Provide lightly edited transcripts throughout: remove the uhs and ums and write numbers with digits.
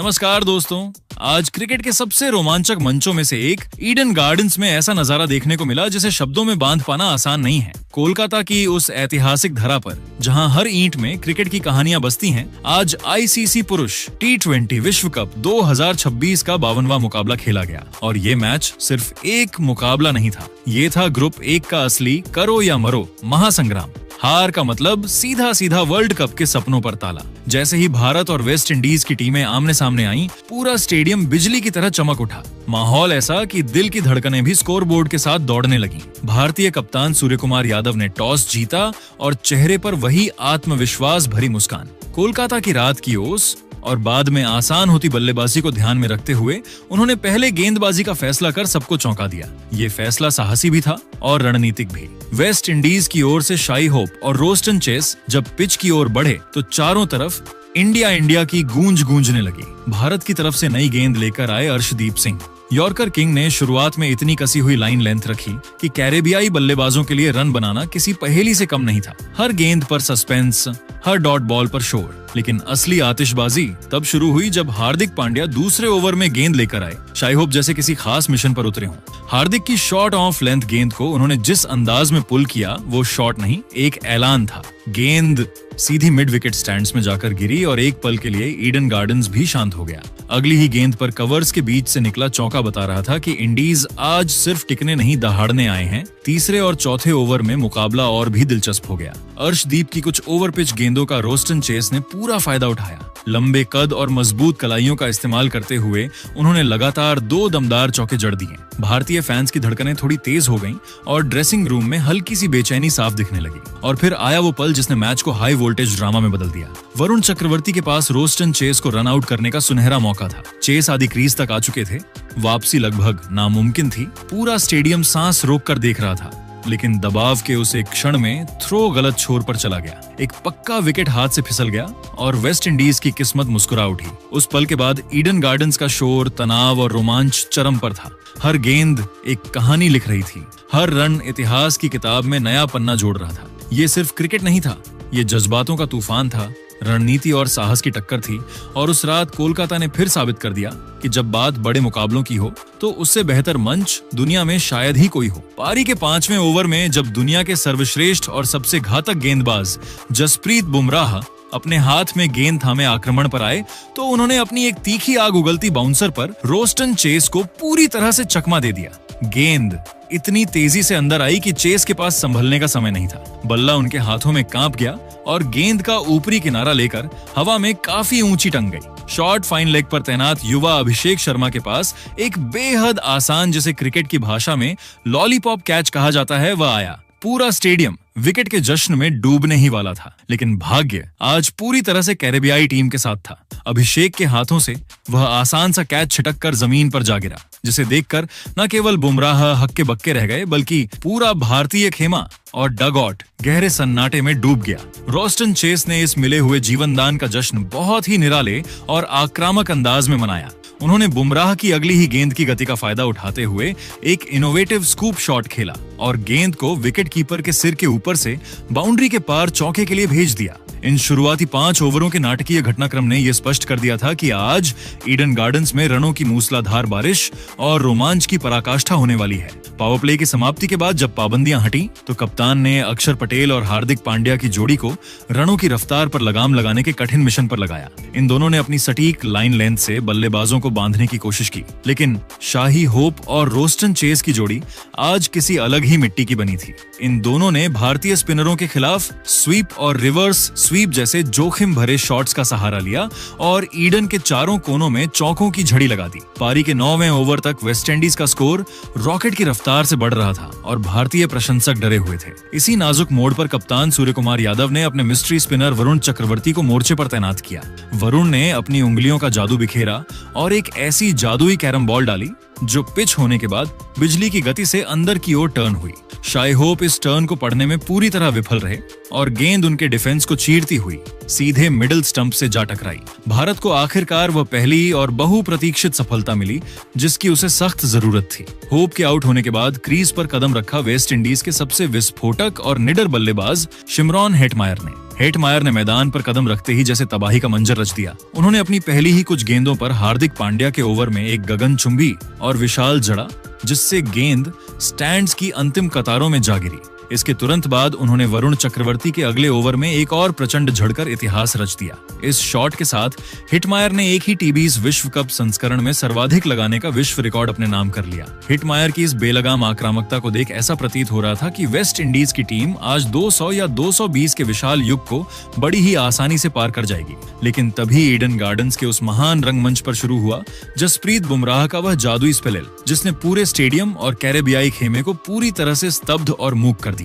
नमस्कार दोस्तों। आज क्रिकेट के सबसे रोमांचक मंचों में से एक ईडन गार्डन्स में ऐसा नजारा देखने को मिला जिसे शब्दों में बांध पाना आसान नहीं है। कोलकाता की उस ऐतिहासिक धरा पर जहां हर ईंट में क्रिकेट की कहानियां बसती हैं, आज आईसीसी पुरुष T20 विश्व कप 2026 का 52वां मुकाबला खेला गया। और ये मैच सिर्फ एक मुकाबला नहीं था, ये था ग्रुप 1 का असली करो या मरो महासंग्राम। हार का मतलब सीधा सीधा वर्ल्ड कप के सपनों पर ताला। जैसे ही भारत और वेस्ट इंडीज की टीमें आमने सामने आईं, पूरा स्टेडियम बिजली की तरह चमक उठा। माहौल ऐसा कि दिल की धड़कनें भी स्कोरबोर्ड के साथ दौड़ने लगीं। भारतीय कप्तान सूर्यकुमार यादव ने टॉस जीता और चेहरे पर वही आत्मविश्वास भरी मुस्कान। कोलकाता की रात की ओस और बाद में आसान होती बल्लेबाजी को ध्यान में रखते हुए उन्होंने पहले गेंदबाजी का फैसला कर सबको चौंका दिया। ये फैसला साहसी भी था और रणनीतिक भी। वेस्ट इंडीज की ओर से शाई होप और रोस्टन चेस जब पिच की ओर बढ़े तो चारों तरफ इंडिया की गूंज गूंजने लगी। भारत की तरफ से नई गेंद लेकर आए अर्शदीप सिंह। यॉर्कर किंग ने शुरुआत में इतनी कसी हुई लाइन लेंथ रखी कि कैरेबियाई बल्लेबाजों के लिए रन बनाना किसी पहेली से कम नहीं था। हर गेंद पर सस्पेंस, हर डॉट बॉल पर शोर। लेकिन असली आतिशबाजी तब शुरू हुई जब हार्दिक पांड्या दूसरे ओवर में गेंद लेकर आए, शाई होप जैसे किसी खास मिशन पर उतरे हों। हार्दिक की शॉर्ट ऑफ लेंथ गेंद को उन्होंने जिस अंदाज में पुल किया, वो शॉट नहीं, एक ऐलान था। गेंद सीधी मिड विकेट स्टैंड्स में जाकर गिरी और एक पल के लिए ईडन गार्डन्स भी शांत हो गया। अगली ही गेंद पर कवर्स के बीच से निकला चौका बता रहा था कि इंडीज आज सिर्फ टिकने नहीं दहाड़ने आए हैं। तीसरे और चौथे ओवर में मुकाबला और भी दिलचस्प हो गया। अर्शदीप की कुछ ओवर पिच गेंदों का रोस्टन चेस ने पूरा फायदा उठाया। लंबे कद और मजबूत कलाइयों का इस्तेमाल करते हुए उन्होंने लगातार 2 दमदार चौके जड़ दिए। भारतीय फैंस की धड़कनें थोड़ी तेज हो गईं और ड्रेसिंग रूम में हल्की सी बेचैनी साफ दिखने लगी। और फिर आया वो पल जिसने मैच को हाई वोल्टेज ड्रामा में बदल दिया। वरुण चक्रवर्ती के पास रोस्टन चेस को रन आउट करने का सुनहरा मौका था। चेस आदि क्रीज तक आ चुके थे, वापसी लगभग नामुमकिन थी। पूरा स्टेडियम सांस रोक कर देख रहा था, लेकिन दबाव के उस एक क्षण में थ्रो गलत छोर पर चला गया। एक पक्का विकेट हाथ से फिसल गया और वेस्ट इंडीज की किस्मत मुस्कुरा उठी। उस पल के बाद ईडन गार्डन्स का शोर, तनाव और रोमांच चरम पर था। हर गेंद एक कहानी लिख रही थी, हर रन इतिहास की किताब में नया पन्ना जोड़ रहा था। ये सिर्फ क्रिकेट नहीं था, ये जज्बातों का तूफान था, रणनीति और साहस की टक्कर थी। और उस रात कोलकाता ने फिर साबित कर दिया कि जब बात बड़े मुकाबलों की हो तो उससे बेहतर मंच दुनिया में शायद ही कोई हो। पारी के 5वें ओवर में जब दुनिया के सर्वश्रेष्ठ और सबसे घातक गेंदबाज जसप्रीत बुमराह अपने हाथ में गेंद थामे आक्रमण पर आए, तो उन्होंने अपनी एक तीखी आग उगलती बाउंसर पर रोस्टन चेस को पूरी तरह से चकमा दे दिया। गेंद इतनी तेजी से अंदर आई कि चेस के पास संभलने का समय नहीं था। बल्ला उनके हाथों में कांप गया और गेंद का ऊपरी किनारा लेकर हवा में काफी ऊंची टंग गई। शॉर्ट फाइन लेग पर तैनात युवा अभिषेक शर्मा के पास एक बेहद आसान, जिसे क्रिकेट की भाषा में लॉलीपॉप कैच कहा जाता है, वह आया। पूरा स्टेडियम विकेट के जश्न में डूबने ही वाला था, लेकिन भाग्य आज पूरी तरह से कैरेबियाई टीम के साथ था। अभिषेक के हाथों से वह आसान सा कैच छिटक कर जमीन पर जा गिरा, जिसे देखकर न केवल बुमराह हक्के बक्के रह गए, बल्कि पूरा भारतीय खेमा और डगआउट गहरे सन्नाटे में डूब गया। रोस्टन चेस ने इस मिले हुए जीवनदान का जश्न बहुत ही निराले और आक्रामक अंदाज में मनाया। उन्होंने बुमराह की अगली ही गेंद की गति का फायदा उठाते हुए एक इनोवेटिव स्कूप शॉट खेला और गेंद को विकेट कीपर के सिर के ऊपर से बाउंड्री के पार चौके के लिए भेज दिया। इन शुरुआती 5 ओवरों के नाटकीय घटनाक्रम ने यह स्पष्ट कर दिया था कि आज ईडन गार्डन्स में रनों की मूसलाधार बारिश और रोमांच की पराकाष्ठा होने वाली है। पावर प्ले की समाप्ति के बाद जब पाबंदियां हटी तो कप्तान ने अक्षर पटेल और हार्दिक पांड्या की जोड़ी को रनों की रफ्तार पर लगाम लगाने के कठिन मिशन पर लगाया। इन दोनों ने अपनी सटीक लाइन लेंथ से बल्लेबाजों को बांधने की कोशिश की, लेकिन शाही होप और रोस्टन चेस की जोड़ी आज किसी अलग ही मिट्टी की बनी थी। इन दोनों ने भारतीय स्पिनरों के खिलाफ स्वीप और रिवर्स स्वीप जैसे जोखिम भरे शॉट्स का सहारा लिया और ईडन के चारों कोनों में चौकों की झड़ी लगा दी। पारी के 9वें ओवर तक वेस्टइंडीज का स्कोर रॉकेट की रफ्तार से बढ़ रहा था और भारतीय प्रशंसक डरे हुए थे। इसी नाजुक मोड़ पर कप्तान सूर्यकुमार यादव ने अपने मिस्ट्री स्पिनर वरुण चक्रवर्ती को मोर्चे पर तैनात किया। वरुण ने अपनी उंगलियों का जादू बिखेरा और एक ऐसी जादुई कैरम बॉल डाली जो पिच होने के बाद बिजली की गति से अंदर की ओर टर्न हुई। शाई होप इस टर्न को पढ़ने में पूरी तरह विफल रहे और गेंद उनके डिफेंस को चीरती हुई सीधे मिडिल स्टंप से जा टकराई। भारत को आखिरकार वह पहली और बहुप्रतीक्षित सफलता मिली जिसकी उसे सख्त जरूरत थी। होप के आउट होने के बाद क्रीज पर कदम रखा वेस्ट इंडीज के सबसे विस्फोटक और निडर बल्लेबाज शिमरॉन हेटमायर ने। हेटमायर ने मैदान पर कदम रखते ही जैसे तबाही का मंजर रच दिया। उन्होंने अपनी पहली ही कुछ गेंदों पर हार्दिक पांड्या के ओवर में एक गगनचुंबी और विशाल जड़ा, जिससे गेंद स्टैंड्स की अंतिम कतारों में जा गिरी। इसके तुरंत बाद उन्होंने वरुण चक्रवर्ती के अगले ओवर में एक और प्रचंड झड़कर इतिहास रच दिया। इस शॉट के साथ हिटमायर ने एक ही टीबीज विश्व कप संस्करण में सर्वाधिक लगाने का विश्व रिकॉर्ड अपने नाम कर लिया। हिटमायर की इस बेलगाम आक्रामकता को देख ऐसा प्रतीत हो रहा था कि वेस्ट इंडीज की टीम आज 200 या 220 के विशाल युग को बड़ी ही आसानी से पार कर जाएगी। लेकिन तभी ईडन गार्डन्स के उस महान रंगमंच पर शुरू हुआ जसप्रीत बुमराह का वह जादुई स्पेल, जिसने पूरे स्टेडियम और कैरेबियाई खेमे को पूरी तरह से स्तब्ध और मूक कर दिया।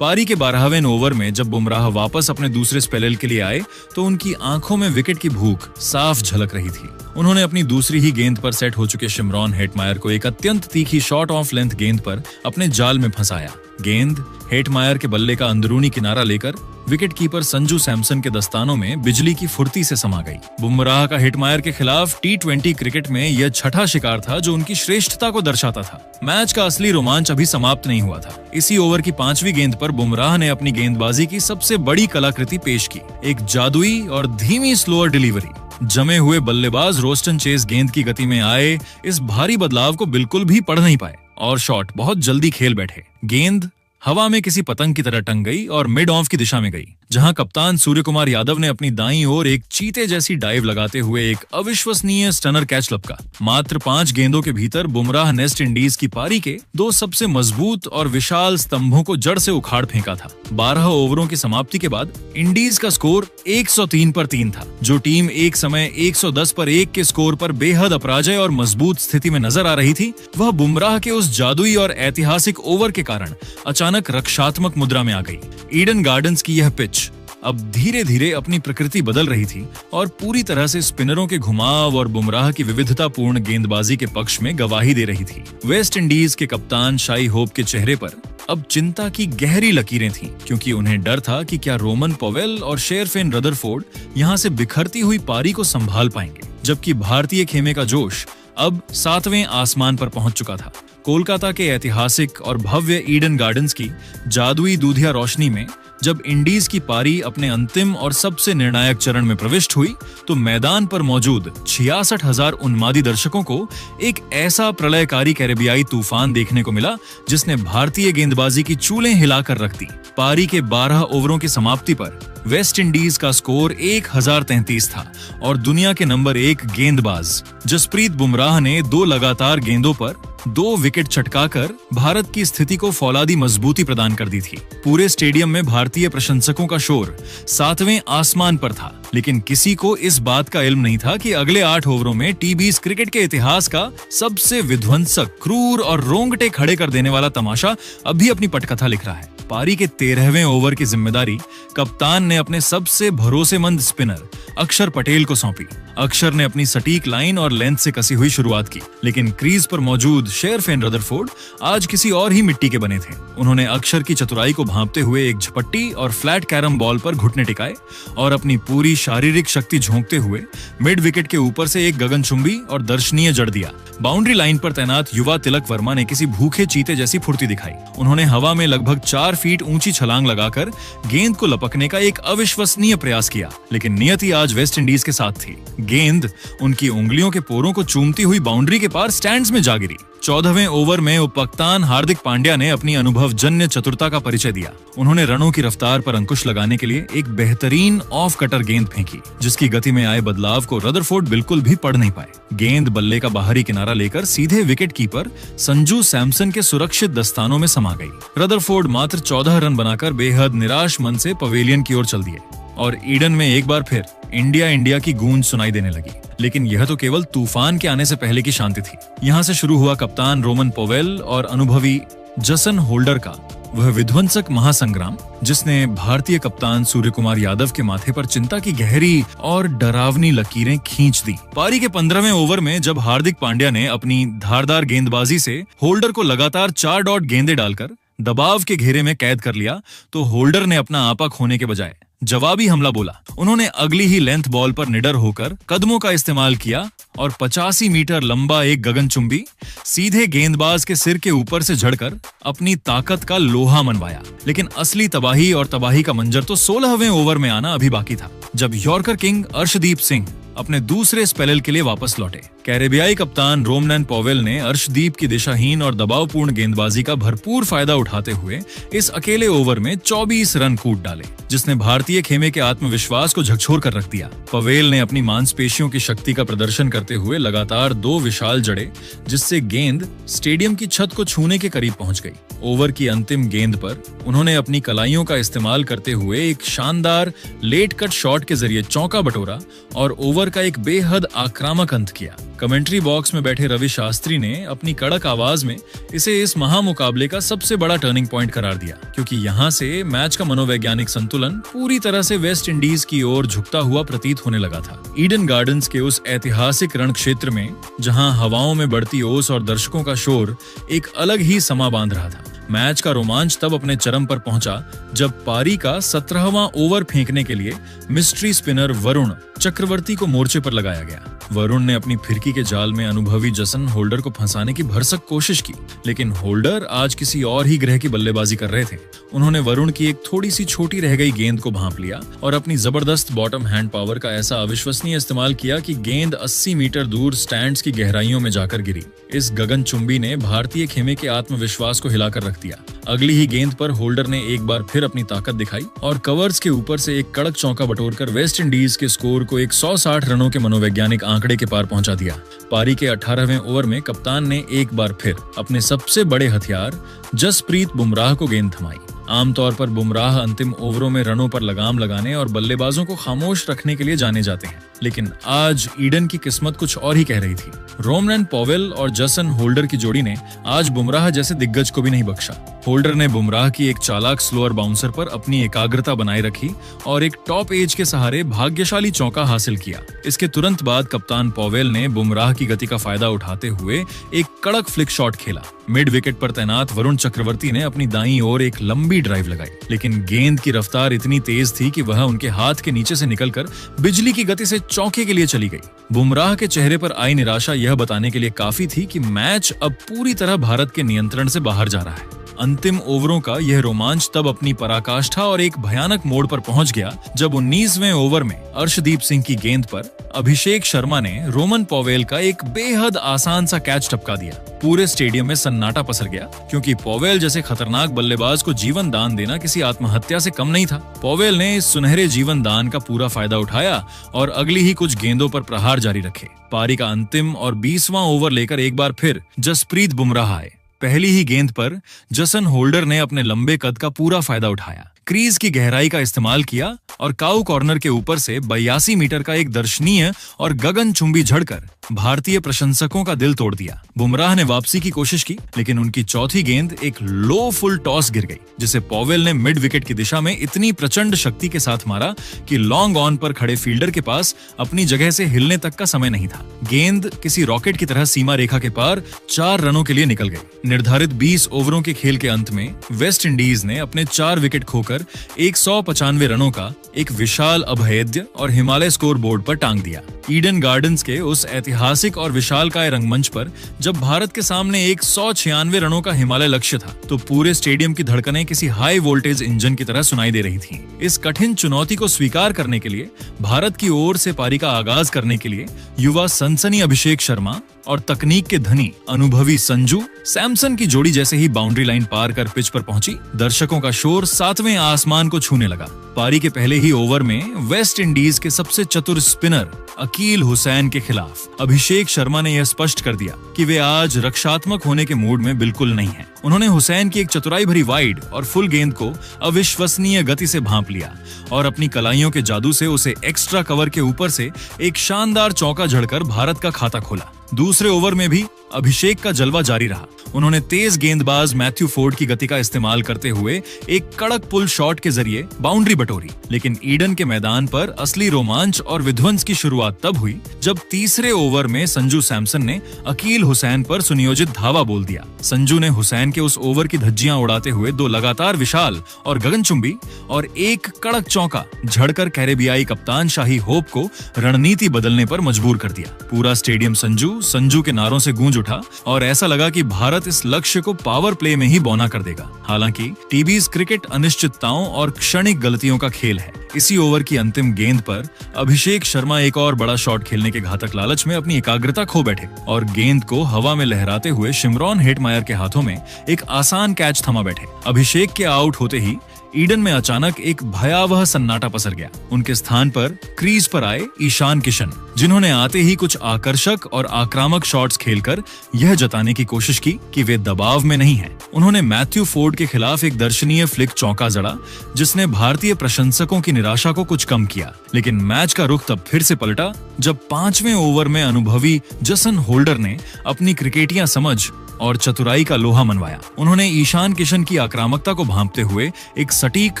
पारी के 12वें ओवर में जब बुमराह वापस अपने दूसरे स्पेल के लिए आए तो उनकी आंखों में विकेट की भूख साफ झलक रही थी। उन्होंने अपनी दूसरी ही गेंद पर सेट हो चुके शिमरॉन हेटमायर को एक अत्यंत तीखी शॉर्ट ऑफ लेंथ गेंद पर अपने जाल में फंसाया। गेंद हेटमायर के बल्ले का अंदरूनी किनारा लेकर विकेट कीपर संजू सैमसन के दस्तानों में बिजली की फुर्ती से समा गई। बुमराह का हिटमायर के खिलाफ T20 क्रिकेट में यह छठा शिकार था जो उनकी श्रेष्ठता को दर्शाता था। मैच का असली रोमांच अभी समाप्त नहीं हुआ था। इसी ओवर की 5वीं गेंद पर बुमराह ने अपनी गेंदबाजी की सबसे बड़ी कलाकृति पेश की, एक जादुई और धीमी स्लोअर डिलीवरी। जमे हुए बल्लेबाज रोस्टन चेस गेंद की गति में आए इस भारी बदलाव को बिल्कुल भी पढ़ नहीं पाए और शॉट बहुत जल्दी खेल बैठे। गेंद हवा में किसी पतंग की तरह टंग गई और मिड ऑफ की दिशा में गई, जहां कप्तान सूर्य कुमार यादव ने अपनी दाईं ओर एक चीते जैसी डाइव लगाते हुए एक अविश्वसनीय स्टनर कैच लपका। मात्र 5 गेंदों के भीतर बुमराह ने वेस्ट इंडीज की पारी के 2 सबसे मजबूत और विशाल स्तंभों को जड़ से उखाड़ फेंका था। 12 ओवरों की समाप्ति के बाद इंडीज का स्कोर 103 पर 3 था। जो टीम एक समय 110 पर 1 के स्कोर पर बेहद अपराजय और मजबूत स्थिति में नजर आ रही थी, वह बुमराह के उस जादुई और ऐतिहासिक ओवर के कारण अचानक रक्षात्मक मुद्रा में आ गई। ईडन गार्डन्स की यह पिच अब धीरे धीरे अपनी प्रकृति बदल रही थी और पूरी तरह से स्पिनरों के घुमाव और बुमराह की विविधतापूर्ण गेंदबाजी के पक्ष में गवाही दे रही थी। वेस्ट इंडीज के कप्तान शाई होप के चेहरे पर अब चिंता की गहरी लकीरें थीं, क्योंकि उन्हें डर था कि क्या रोमन पॉवेल और शेरफेन रदरफोर्ड यहां से बिखरती हुई पारी को संभाल पाएंगे। जबकि भारतीय खेमे का जोश अब 7वें आसमान पर पहुंच चुका था। कोलकाता के ऐतिहासिक और भव्य ईडन गार्डन्स की जादुई दूधिया रोशनी में जब इंडीज की पारी अपने अंतिम और सबसे निर्णायक चरण में प्रविष्ट हुई तो मैदान पर मौजूद 66,000 उन्मादी दर्शकों को एक ऐसा प्रलयकारी कैरेबियाई तूफान देखने को मिला जिसने भारतीय गेंदबाजी की चूलें हिलाकर रख दी। पारी के 12 ओवरों की समाप्ति पर वेस्ट इंडीज का स्कोर 1033 था और दुनिया के नंबर 1 गेंदबाज जसप्रीत बुमराह ने 2 लगातार गेंदों पर 2 विकेट चटकाकर भारत की स्थिति को फौलादी मजबूती प्रदान कर दी थी। पूरे स्टेडियम में भारतीय प्रशंसकों का शोर 7वें आसमान पर था, लेकिन किसी को इस बात का इल्म नहीं था कि अगले 8 ओवरों में टी20 क्रिकेट के इतिहास का सबसे विध्वंसक, क्रूर और रोंगटे खड़े कर देने वाला तमाशा अभी अपनी पटकथा लिख रहा है। पारी के 13वें ओवर की जिम्मेदारी कप्तान ने अपने सबसे भरोसेमंद स्पिनर अक्षर पटेल को सौंपी। अक्षर ने अपनी सटीक लाइन और लेंथ से कसी हुई शुरुआत की, लेकिन क्रीज पर मौजूद शेरफेन रदरफोर्ड आज किसी और ही मिट्टी के बने थे। उन्होंने अक्षर की चतुराई को भांपते हुए एक झपट्टी और फ्लैट कैरम बॉल पर घुटने टिकाए और अपनी पूरी शारीरिक शक्ति झोंकते हुए मिड विकेट के ऊपर से एक गगनचुंबी और दर्शनीय जड़ दिया। बाउंड्री लाइन पर तैनात युवा तिलक वर्मा ने किसी भूखे चीते जैसी फुर्ती दिखाई। उन्होंने हवा में लगभग 4 फीट ऊंची छलांग लगाकर गेंद को लपकने का एक अविश्वसनीय प्रयास किया, लेकिन नियति आज वेस्ट इंडीज के साथ थी। गेंद उनकी उंगलियों के पोरों को चूमती हुई बाउंड्री के पार स्टैंड्स में जा गिरी। 14वें ओवर में उपकप्तान हार्दिक पांड्या ने अपनी अनुभवजन्य चतुरता का परिचय दिया। उन्होंने रनों की रफ्तार पर अंकुश लगाने के लिए एक बेहतरीन ऑफ कटर गेंद फेंकी, जिसकी गति में आए बदलाव को रदरफोर्ड बिल्कुल भी पढ़ नहीं पाए। गेंद बल्ले का बाहरी किनारा लेकर सीधे विकेट कीपर संजू सैमसन के सुरक्षित दस्तानों में समा गई। रदरफोर्ड मात्र 14 रन बनाकर बेहद निराश मन से पवेलियन की ओर चल दिए और ईडन में एक बार फिर इंडिया इंडिया की गूंज सुनाई देने लगी। लेकिन यह तो केवल तूफान के आने से पहले की शांति थी। यहाँ से शुरू हुआ कप्तान रोमन पॉवेल और अनुभवी जसन होल्डर का वह विध्वंसक महासंग्राम, जिसने भारतीय कप्तान सूर्य कुमार यादव के माथे पर चिंता की गहरी और डरावनी लकीरें खींच दी। पारी के 15वें ओवर में जब हार्दिक पांड्या ने अपनी धारदार गेंदबाजी से होल्डर को लगातार 4 डॉट गेंदें डालकर दबाव के घेरे में कैद कर लिया, तो होल्डर ने अपना आपा खोने के बजाय जवाबी हमला बोला। उन्होंने अगली ही लेंथ बॉल पर निडर होकर कदमों का इस्तेमाल किया और 85 मीटर लंबा एक गगनचुंबी सीधे गेंदबाज के सिर के ऊपर से झड़कर अपनी ताकत का लोहा मनवाया। लेकिन असली तबाही का मंजर तो 16वें ओवर में आना अभी बाकी था, जब यॉर्कर किंग अर्शदीप सिंह अपने दूसरे स्पेल के लिए वापस लौटे। कैरेबियाई कप्तान रोमनैन पॉवेल ने अर्शदीप की दिशाहीन और दबावपूर्ण गेंदबाजी का भरपूर फायदा उठाते हुए इस अकेले ओवर में 24 रन कूट डाले, जिसने भारतीय खेमे के आत्मविश्वास को झकझोर कर रख दिया। पवेल ने अपनी मांसपेशियों की शक्ति का प्रदर्शन करते हुए लगातार 2 विशाल जड़े, जिससे गेंद स्टेडियम की छत को छूने के करीब पहुंच गई। ओवर की अंतिम गेंद पर उन्होंने अपनी कलाइयों का इस्तेमाल करते हुए एक शानदार लेट कट शॉट के जरिए चौका बटोरा और ओवर का एक बेहद आक्रामक अंत किया। कमेंट्री बॉक्स में बैठे रवि शास्त्री ने अपनी कड़क आवाज में इसे इस महामुकाबले का सबसे बड़ा टर्निंग पॉइंट करार दिया, क्योंकि यहां से मैच का मनोवैज्ञानिक संतुलन पूरी तरह से वेस्ट इंडीज की ओर झुकता हुआ प्रतीत होने लगा था। ईडन गार्डन्स के उस ऐतिहासिक रण क्षेत्र में, जहां हवाओं में बढ़ती ओस और दर्शकों का शोर एक अलग ही समा बांध रहा था। मैच का रोमांच तब अपने चरम पर पहुंचा जब पारी का 17वां ओवर फेंकने के लिए मिस्ट्री स्पिनर वरुण चक्रवर्ती को मोर्चे पर लगाया गया। वरुण ने अपनी फिरकी के जाल में अनुभवी जसन होल्डर को फंसाने की भरसक कोशिश की, लेकिन होल्डर आज किसी और ही ग्रह की बल्लेबाजी कर रहे थे। उन्होंने वरुण की एक थोड़ी सी छोटी रह गई गेंद को भांप लिया और अपनी जबरदस्त बॉटम हैंड पावर का ऐसा अविश्वसनीय इस्तेमाल किया कि गेंद 80 मीटर दूर स्टैंड्स की गहराइयों में जाकर गिरी। इस गगनचुंबी ने भारतीय खेमे के आत्मविश्वास को हिलाकर रख दिया। अगली ही गेंद पर होल्डर ने एक बार फिर अपनी ताकत दिखाई और कवर्स के ऊपर से एक कड़क चौका बटोरकर वेस्ट इंडीज के स्कोर को 160 रनों के मनोवैज्ञानिक आंकड़े के पार पहुंचा दिया। पारी के 18वें ओवर में कप्तान ने एक बार फिर अपने सबसे बड़े हथियार जसप्रीत बुमराह को गेंद थमाई। आमतौर पर बुमराह अंतिम ओवरों में रनों पर लगाम लगाने और बल्लेबाजों को खामोश रखने के लिए जाने जाते हैं, लेकिन आज ईडन की किस्मत कुछ और ही कह रही थी। रोमनैन पॉवेल और जसन होल्डर की जोड़ी ने आज बुमराह जैसे दिग्गज को भी नहीं बख्शा। होल्डर ने बुमराह की एक चालाक स्लोअर बाउंसर पर अपनी एकाग्रता बनाए रखी और एक टॉप एज के सहारे भाग्यशाली चौका हासिल किया। इसके तुरंत बाद कप्तान पॉवेल ने बुमराह की गति का फायदा उठाते हुए एक कड़क फ्लिक शॉट खेला। मिड विकेट पर तैनात वरुण चक्रवर्ती ने अपनी दाईं ओर एक लंबी ड्राइव लगाई, लेकिन गेंद की रफ्तार इतनी तेज थी कि वह उनके हाथ के नीचे से निकलकर बिजली की गति से चौके के लिए चली गई। बुमराह के चेहरे पर आई निराशा यह बताने के लिए काफी थी कि मैच अब पूरी तरह भारत के नियंत्रण से बाहर जा रहा है। अंतिम ओवरों का यह रोमांच तब अपनी पराकाष्ठा और एक भयानक मोड़ पर पहुंच गया जब 19वें ओवर में अर्शदीप सिंह की गेंद पर अभिषेक शर्मा ने रोमन पॉवेल का एक बेहद आसान सा कैच टपका दिया। पूरे स्टेडियम में सन्नाटा पसर गया, क्योंकि पॉवेल जैसे खतरनाक बल्लेबाज को जीवन दान देना किसी आत्महत्या से कम नहीं था। पॉवेल ने इस सुनहरे जीवन दान का पूरा फायदा उठाया और अगली ही कुछ गेंदों पर प्रहार जारी रखे। पारी का अंतिम और 20वां ओवर लेकर एक बार फिर जसप्रीत बुमराह आए। पहली ही गेंद पर जसन होल्डर ने अपने लंबे कद का पूरा फायदा उठाया, क्रीज की गहराई का इस्तेमाल किया और काऊ कॉर्नर के ऊपर से 82 मीटर का एक दर्शनीय और गगनचुंबी झड़कर भारतीय प्रशंसकों का दिल तोड़ दिया। बुमराह ने वापसी की कोशिश की, लेकिन उनकी चौथी गेंद एक लो फुल टॉस गिर गई, जिसे पॉवेल ने मिड विकेट की दिशा में इतनी प्रचंड शक्ति के साथ मारा कि लॉन्ग ऑन पर खड़े फील्डर के पास अपनी जगह से हिलने तक का समय नहीं था। गेंद किसी रॉकेट की तरह सीमा रेखा के पार 4 रनों के लिए निकल गई। निर्धारित 20 ओवरों के खेल के अंत में वेस्ट इंडीज ने अपने 4 विकेट खोकर 195 रनों का एक विशाल अभेद्य और हिमालय स्कोर बोर्ड पर टांग दिया। ईडन गार्डन्स के उस ऐतिहासिक और विशालकाय रंगमंच पर जब भारत के सामने 196 रनों का हिमालय लक्ष्य था, तो पूरे स्टेडियम की धड़कनें किसी हाई वोल्टेज इंजन की तरह सुनाई दे रही थीं। इस कठिन चुनौती को स्वीकार करने के लिए भारत की ओर से पारी का आगाज करने के लिए युवा सनसनी अभिषेक शर्मा और तकनीक के धनी अनुभवी संजू सैमसन की जोड़ी जैसे ही बाउंड्री लाइन पार कर पिच पर पहुंची, दर्शकों का शोर 7वें आसमान को छूने लगा। पारी के पहले ही ओवर में वेस्ट इंडीज के सबसे चतुर स्पिनर अकील हुसैन के खिलाफ अभिषेक शर्मा ने यह स्पष्ट कर दिया कि वे आज रक्षात्मक होने के मूड में बिल्कुल नहीं हैं। उन्होंने हुसैन की एक चतुराई भरी वाइड और फुल गेंद को अविश्वसनीय गति से भांप लिया और अपनी कलाइयों के जादू से उसे एक्स्ट्रा कवर के ऊपर से एक शानदार चौका झड़कर भारत का खाता खोला। दूसरे ओवर में भी अभिषेक का जलवा जारी रहा। उन्होंने तेज गेंदबाज मैथ्यू फोर्ड की गति का इस्तेमाल करते हुए एक कड़क पुल शॉट के जरिए बाउंड्री बटोरी। लेकिन ईडन के मैदान पर असली रोमांच और विध्वंस की शुरुआत तब हुई जब तीसरे ओवर में संजू सैमसन ने अकील हुसैन पर सुनियोजित धावा बोल दिया। संजू ने हुसैन के उस ओवर की धज्जियां उड़ाते हुए 2 लगातार विशाल और गगनचुंबी और एक कड़क चौका झड़कर कैरेबियाई कप्तान शाही होप को रणनीति बदलने पर मजबूर कर दिया। पूरा स्टेडियम संजू के नारों से गूंज उठा और ऐसा लगा कि भारत इस लक्ष्य को पावर प्ले में ही बौना कर देगा। हालांकि टीबीज क्रिकेट अनिश्चितताओं और क्षणिक गलतियों का खेल है। इसी ओवर की अंतिम गेंद पर अभिषेक शर्मा एक और बड़ा शॉट खेलने के घातक लालच में अपनी एकाग्रता खो बैठे और गेंद को हवा में लहराते हुए शिमरॉन हेटमायर के हाथों में एक आसान कैच थमा बैठे। अभिषेक के आउट होते ही ईडन में अचानक एक भयावह सन्नाटा पसर गया। उनके स्थान पर क्रीज पर आए ईशान किशन, जिन्होंने आते ही कुछ आकर्षक और आक्रामक शॉट्स खेलकर यह जताने की कोशिश की कि वे दबाव में नहीं हैं। उन्होंने मैथ्यू फोर्ड के खिलाफ एक दर्शनीय फ्लिक चौका जड़ा, जिसने भारतीय प्रशंसकों की निराशा को कुछ कम किया। लेकिन मैच का रुख तब फिर से पलटा जब 5वें ओवर में अनुभवी जसन होल्डर ने अपनी क्रिकेटिया समझ और चतुराई का लोहा मनवाया। उन्होंने ईशान किशन की आक्रामकता को भांपते हुए एक सटीक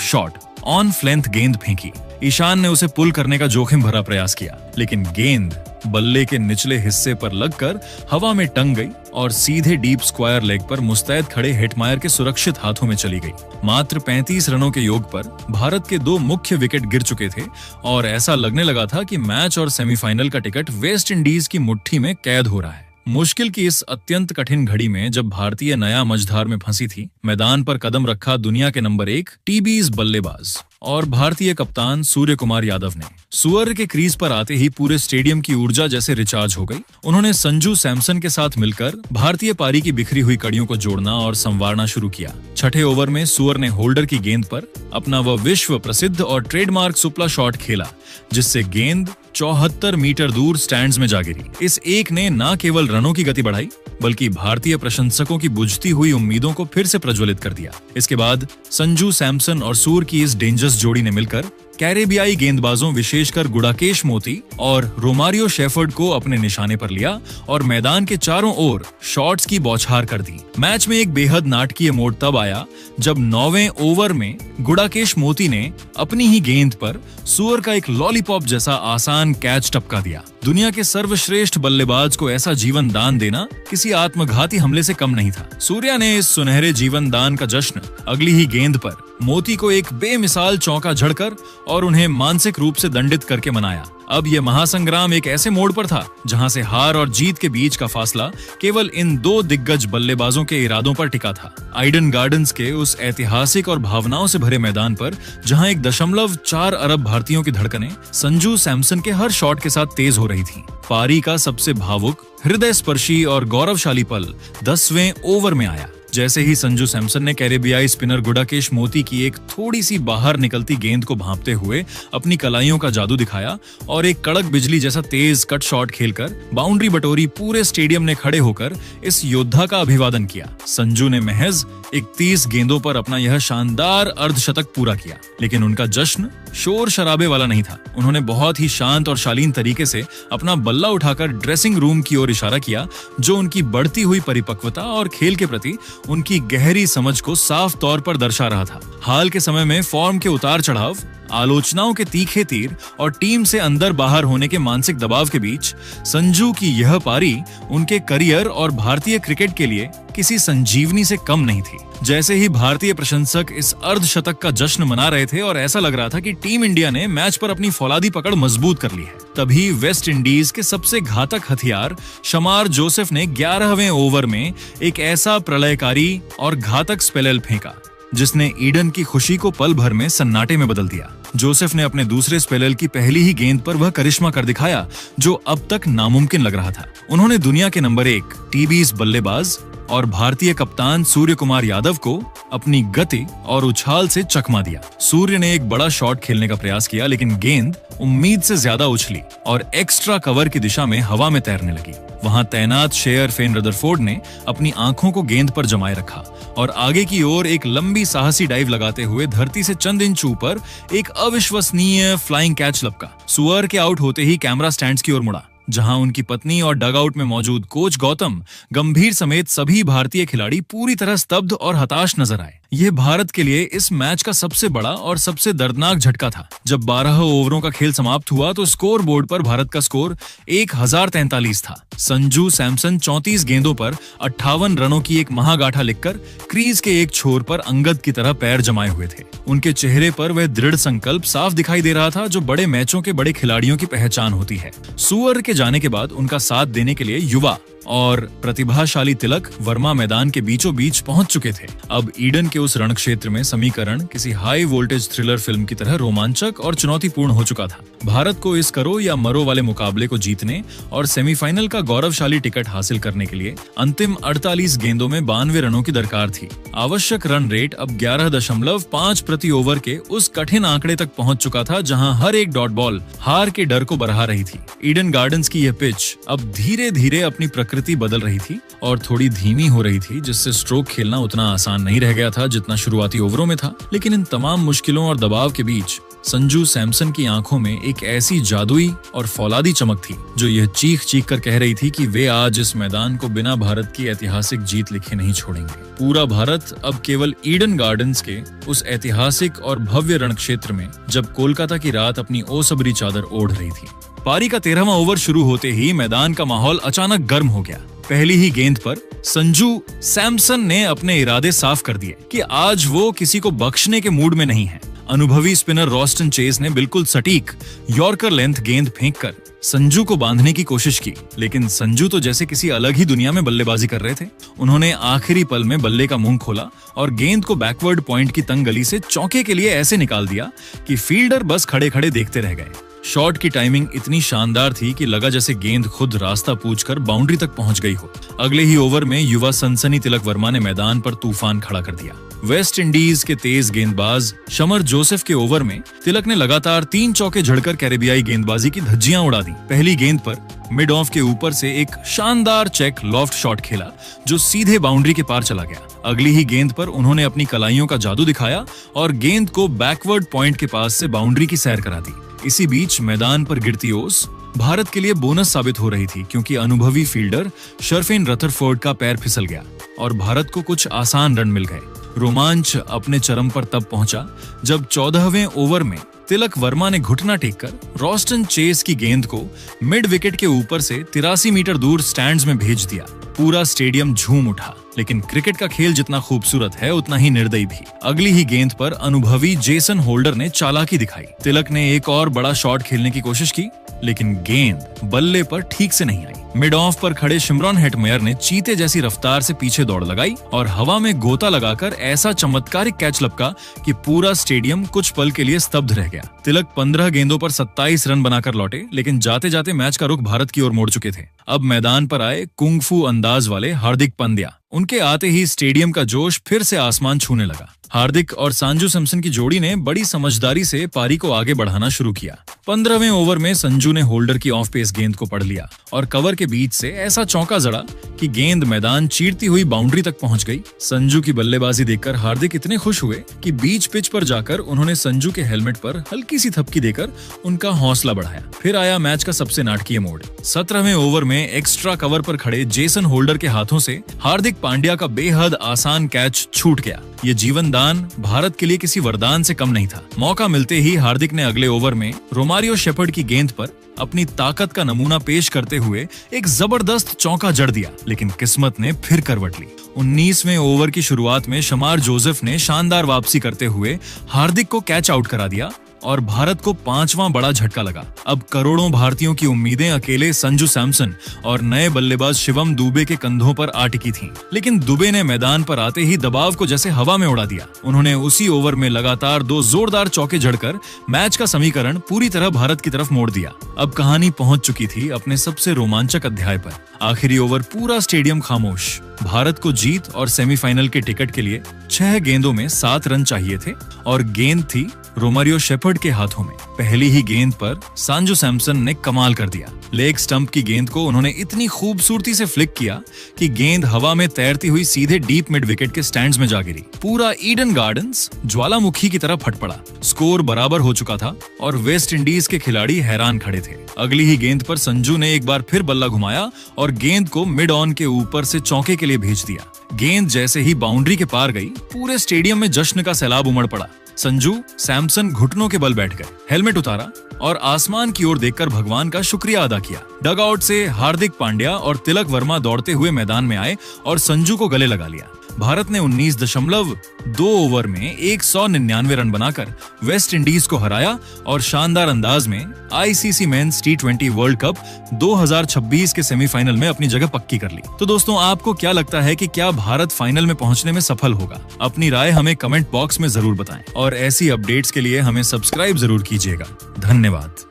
शॉट ऑन फ्लेंथ गेंद फेंकी। ईशान ने उसे पुल करने का जोखिम भरा प्रयास किया, लेकिन गेंद बल्ले के निचले हिस्से पर लगकर हवा में टंग गई और सीधे डीप स्क्वायर लेग पर मुस्तैद खड़े हेटमायर के सुरक्षित हाथों में चली गई। मात्र 35 रनों के योग पर भारत के 2 मुख्य विकेट गिर चुके थे और ऐसा लगने लगा था कि मैच और सेमीफाइनल का टिकट वेस्ट इंडीज की मुट्ठी में कैद हो रहा है। मुश्किल की इस अत्यंत कठिन घड़ी में जब भारतीय नया मझधार में फंसी थी, मैदान पर कदम रखा दुनिया के नंबर 1 टीबीज बल्लेबाज और भारतीय कप्तान सूर्य कुमार यादव ने। सुअर के क्रीज पर आते ही पूरे स्टेडियम की ऊर्जा जैसे रिचार्ज हो गई। उन्होंने संजू सैमसन के साथ मिलकर भारतीय पारी की बिखरी हुई कड़ियों को जोड़ना और संवारना शुरू किया। छठे ओवर में सुअर ने होल्डर की गेंद पर अपना वह विश्व प्रसिद्ध और ट्रेडमार्क सुपला शॉट खेला, जिससे गेंद 74 मीटर दूर स्टैंड्स में जा गिरी। इस एक ने न केवल रनों की गति बढ़ाई, बल्कि भारतीय प्रशंसकों की बुझती हुई उम्मीदों को फिर से प्रज्वलित कर दिया। इसके बाद संजू सैमसन और सूर की इस डेंजरस जोड़ी ने मिलकर कैरेबियाई गेंदबाजों विशेषकर गुडाकेश मोती और रोमारियो शेफर्ड को अपने निशाने पर लिया और मैदान के चारों ओर शॉट्स की बौछार कर दी। मैच में एक बेहद नाटकीय मोड़ तब आया जब 9वें ओवर में गुडाकेश मोती ने अपनी ही गेंद पर सुअर का एक लॉलीपॉप जैसा आसान कैच टपका दिया। दुनिया के सर्वश्रेष्ठ बल्लेबाज को ऐसा जीवन दान देना किसी आत्मघाती हमले से कम नहीं था। सूर्या ने इस सुनहरे जीवन दान का जश्न अगली ही गेंद पर मोती को एक बेमिसाल चौका झड़कर और उन्हें मानसिक रूप से दंडित करके मनाया। अब यह महासंग्राम एक ऐसे मोड़ पर था जहां से हार और जीत के बीच का फासला केवल इन 2 दिग्गज बल्लेबाजों के इरादों पर टिका था। ईडन गार्डन्स के उस ऐतिहासिक और भावनाओं से भरे मैदान पर जहां 1.4 अरब भारतीयों की धड़कनें संजू सैमसन के हर शॉट के साथ तेज हो रही थीं। पारी का सबसे भावुक, हृदय स्पर्शी और गौरवशाली पल 10वें ओवर में आया। जैसे ही संजू सैमसन ने कैरेबियाई स्पिनर गुडाकेश मोती की एक थोड़ी सी बाहर निकलती गेंद को भांपते हुए अपनी कलाइयों का जादू दिखाया और एक कड़क बिजली जैसा तेज कट शॉट खेलकर बाउंड्री बटोरी, पूरे स्टेडियम ने खड़े होकर इस योद्धा का अभिवादन किया। संजू ने महज 31 गेंदों पर अपना यह शानदार अर्धशतक पूरा किया, लेकिन उनका जश्न शोर शराबे वाला नहीं था। उन्होंने बहुत ही शांत और शालीन तरीके से अपना बल्ला उठाकर ड्रेसिंग रूम की ओर इशारा किया, जो उनकी बढ़ती हुई परिपक्वता और खेल के प्रति उनकी गहरी समझ को साफ तौर पर दर्शा रहा था। हाल के समय में फॉर्म के उतार चढ़ाव, आलोचनाओं के तीखे तीर और टीम से अंदर बाहर होने के मानसिक दबाव के बीच संजू की यह पारी उनके करियर और भारतीय क्रिकेट के लिए किसी संजीवनी से कम नहीं थी। जैसे ही भारतीय प्रशंसक इस अर्धशतक का जश्न मना रहे थे और ऐसा लग रहा था कि टीम इंडिया ने मैच पर अपनी फौलादी पकड़ मजबूत कर ली है, तभी वेस्ट इंडीज के सबसे घातक हथियार शमार जोसेफ ने 11वें ओवर में एक ऐसा प्रलयकारी और घातक स्पेल फेंका जिसने ईडन की खुशी को पल भर में सन्नाटे में बदल दिया। जोसेफ ने अपने दूसरे स्पेल की पहली ही गेंद पर वह करिश्मा कर दिखाया जो अब तक नामुमकिन लग रहा था। उन्होंने दुनिया के नंबर 1 टीबीज बल्लेबाज और भारतीय कप्तान सूर्य कुमार यादव को अपनी गति और उछाल से चकमा दिया। सूर्य ने एक बड़ा शॉट खेलने का प्रयास किया, लेकिन गेंद उम्मीद से ज्यादा उछली और एक्स्ट्रा कवर की दिशा में हवा में तैरने लगी। वहां तैनात शेयर फेन रदरफोर्ड ने अपनी आंखों को गेंद पर जमाए रखा और आगे की ओर एक लंबी साहसी डाइव लगाते हुए धरती से चंद इंच ऊपर एक अविश्वसनीय फ्लाइंग कैच लपका। सुअर के आउट होते ही कैमरा स्टैंड्स की ओर मुड़ा। जहां उनकी पत्नी और डगआउट में मौजूद कोच गौतम गंभीर समेत सभी भारतीय खिलाड़ी पूरी तरह स्तब्ध और हताश नजर आए। यह भारत के लिए इस मैच का सबसे बड़ा और सबसे दर्दनाक झटका था। जब 12 ओवरों का खेल समाप्त हुआ तो स्कोर बोर्ड पर भारत का स्कोर 1043 था। संजू सैमसन 34 गेंदों पर 58 रनों की एक महागाठा लिखकर क्रीज के एक छोर पर अंगद की तरह पैर जमाए हुए थे। उनके चेहरे पर वह दृढ़ संकल्प साफ दिखाई दे रहा था जो बड़े मैचों के बड़े खिलाड़ियों की पहचान होती है। सुअर के जाने के बाद उनका साथ देने के लिए युवा और प्रतिभाशाली तिलक वर्मा मैदान के बीचों बीच पहुंच चुके थे। अब ईडन के उस रण क्षेत्र में समीकरण किसी हाई वोल्टेज थ्रिलर फिल्म की तरह रोमांचक और चुनौतीपूर्ण हो चुका था। भारत को इस करो या मरो वाले मुकाबले को जीतने और सेमीफाइनल का गौरवशाली टिकट हासिल करने के लिए अंतिम 48 गेंदों में 92 रनों की दरकार थी। आवश्यक रन रेट अब 11.5 प्रति ओवर के उस कठिन आंकड़े तक पहुंच चुका था जहां हर एक डॉट बॉल हार के डर को बढ़ा रही थी। ईडन गार्डन्स की यह पिच अब धीरे धीरे अपनी प्रकृति बदल रही थी और थोड़ी धीमी हो रही थी, जिससे स्ट्रोक खेलना उतना आसान नहीं रह गया था जितना शुरुआती ओवरों में था। लेकिन इन तमाम मुश्किलों और दबाव के बीच संजू सैमसन की आंखों में एक ऐसी जादुई और फौलादी चमक थी जो यह चीख चीख कर कह रही थी कि वे आज इस मैदान को बिना भारत की ऐतिहासिक जीत लिखे नहीं छोड़ेंगे। पूरा भारत अब केवल ईडन गार्डन्स के उस ऐतिहासिक और भव्य रण क्षेत्र में जब कोलकाता की रात अपनी ओसबरी चादर ओढ़ रही थी। पारी का 13वां ओवर शुरू होते ही मैदान का माहौल अचानक गर्म हो गया। पहली ही गेंद पर संजू सैमसन ने अपने इरादे साफ कर दिए कि आज वो किसी को बख्शने के मूड में नहीं है। अनुभवी स्पिनर रॉस्टन चेस ने बिल्कुल सटीक यॉर्कर लेंथ गेंद फेंककर संजू को बांधने की कोशिश की, लेकिन संजू तो जैसे किसी अलग ही दुनिया में बल्लेबाजी कर रहे थे। उन्होंने आखिरी पल में बल्ले का मुंह खोला और गेंद को बैकवर्ड पॉइंट की तंग गली से चौके के लिए ऐसे निकाल दिया कि फील्डर बस खड़े खड़े देखते रह गए। शॉट की टाइमिंग इतनी शानदार थी कि लगा जैसे गेंद खुद रास्ता पूछकर बाउंड्री तक पहुंच गई हो। अगले ही ओवर में युवा सनसनी तिलक वर्मा ने मैदान पर तूफान खड़ा कर दिया। वेस्ट इंडीज के तेज गेंदबाज शमर जोसेफ के ओवर में तिलक ने लगातार 3 चौके झड़कर कैरेबियाई गेंदबाजी की धज्जियां उड़ा दी। पहली गेंद पर मिड ऑफ के ऊपर से एक शानदार चेक लॉफ्ट शॉट खेला जो सीधे बाउंड्री के पार चला गया। अगली ही गेंद पर उन्होंने अपनी कलाइयों का जादू दिखाया और गेंद को बैकवर्ड पॉइंट के पास से बाउंड्री की सैर करा दी। इसी बीच मैदान पर गिरती ओस भारत के लिए बोनस साबित हो रही थी, क्योंकि अनुभवी फील्डर शर्फेन रथरफोर्ड का पैर फिसल गया और भारत को कुछ आसान रन मिल गए। रोमांच अपने चरम पर तब पहुंचा जब 14वें ओवर में तिलक वर्मा ने घुटना टेककर रॉस्टन चेस की गेंद को मिड विकेट के ऊपर से 83 मीटर दूर स्टैंड्स में भेज दिया। पूरा स्टेडियम झूम उठा, लेकिन क्रिकेट का खेल जितना खूबसूरत है उतना ही निर्दयी भी। अगली ही गेंद पर अनुभवी जेसन होल्डर ने चालाकी दिखाई। तिलक ने एक और बड़ा शॉट खेलने की कोशिश की, लेकिन गेंद बल्ले पर ठीक से नहीं आई। मिड ऑफ पर खड़े शिमरॉन हेटमेयर ने चीते जैसी रफ्तार से पीछे दौड़ लगाई और हवा में गोता लगाकर ऐसा चमत्कारिक कैच लपका कि पूरा स्टेडियम कुछ पल के लिए स्तब्ध रह गया। तिलक 15 गेंदों पर 27 रन बनाकर लौटे, लेकिन जाते जाते मैच का रुख भारत की ओर मोड़ चुके थे। अब मैदान पर आए कुंग-फू अंदाज वाले हार्दिक पांड्या। उनके आते ही स्टेडियम का जोश फिर से आसमान छूने लगा। हार्दिक और संजू सैमसन की जोड़ी ने बड़ी समझदारी से पारी को आगे बढ़ाना शुरू किया। 15वें ओवर में संजू ने होल्डर की ऑफ पेस गेंद को पढ़ लिया और कवर के बीच से ऐसा चौका जड़ा कि गेंद मैदान चीरती हुई बाउंड्री तक पहुंच गई। संजू की बल्लेबाजी देखकर हार्दिक इतने खुश हुए कि बीच पिच पर जाकर उन्होंने संजू के हेलमेट पर हल्की सी थपकी देकर उनका हौसला बढ़ाया। फिर आया मैच का सबसे नाटकीय मोड़। 17वें ओवर में एक्स्ट्रा कवर पर खड़े जेसन होल्डर के हाथों से हार्दिक पांड्या का बेहद आसान कैच छूट गया। ये जीवन दान भारत के लिए किसी वरदान से कम नहीं था। मौका मिलते ही हार्दिक ने अगले ओवर में रोमारियो शेपर्ड की गेंद पर अपनी ताकत का नमूना पेश करते हुए एक जबरदस्त चौका जड़ दिया, लेकिन किस्मत ने फिर करवट ली। 19वें ओवर की शुरुआत में शमार जोसेफ ने शानदार वापसी करते हुए हार्दिक को कैच आउट करा दिया और भारत को 5वां बड़ा झटका लगा। अब करोड़ों भारतीयों की उम्मीदें अकेले संजू सैमसन और नए बल्लेबाज शिवम दुबे के कंधों पर आ टिकी थीं। लेकिन दुबे ने मैदान पर आते ही दबाव को जैसे हवा में उड़ा दिया। उन्होंने उसी ओवर में लगातार 2 जोरदार चौके जड़कर मैच का समीकरण पूरी तरह भारत की तरफ मोड़ दिया। अब कहानी पहुंच चुकी थी अपने सबसे रोमांचक अध्याय पर। आखिरी ओवर पूरा स्टेडियम खामोश। भारत को जीत और सेमीफाइनल के टिकट के लिए 6 गेंदों में 7 रन चाहिए थे और गेंद थी रोमारियो शेफर्ड के हाथों में। पहली ही गेंद पर संजू सैमसन ने कमाल कर दिया। लेग स्टंप की गेंद को उन्होंने इतनी खूबसूरती से फ्लिक किया कि गेंद हवा में तैरती हुई सीधे डीप मिड विकेट के स्टैंड्स में जा गिरी। पूरा ईडन गार्डन्स ज्वालामुखी की तरह फट पड़ा। स्कोर बराबर हो चुका था और वेस्ट इंडीज के खिलाड़ी हैरान खड़े थे। अगली ही गेंद पर संजू ने एक बार फिर बल्ला घुमाया और गेंद को मिड ऑन के ऊपर से चौके के लिए भेज दिया। गेंद जैसे ही बाउंड्री के पार गई, पूरे स्टेडियम में जश्न का सैलाब उमड़ पड़ा। संजू सैमसन घुटनों के बल बैठ गए, हेलमेट उतारा और आसमान की ओर देखकर भगवान का शुक्रिया अदा किया। डगआउट से हार्दिक पांड्या और तिलक वर्मा दौड़ते हुए मैदान में आए और संजू को गले लगा लिया। भारत ने 19.2 ओवर में 199 रन बनाकर वेस्ट इंडीज को हराया और शानदार अंदाज में ICC men's T20 world cup 2026 के सेमीफाइनल में अपनी जगह पक्की कर ली। तो दोस्तों, आपको क्या लगता है कि क्या भारत फाइनल में पहुंचने में सफल होगा? अपनी राय हमें कमेंट बॉक्स में जरूर बताएं और ऐसी अपडेट्स के लिए हमें सब्सक्राइब जरूर कीजिएगा। धन्यवाद।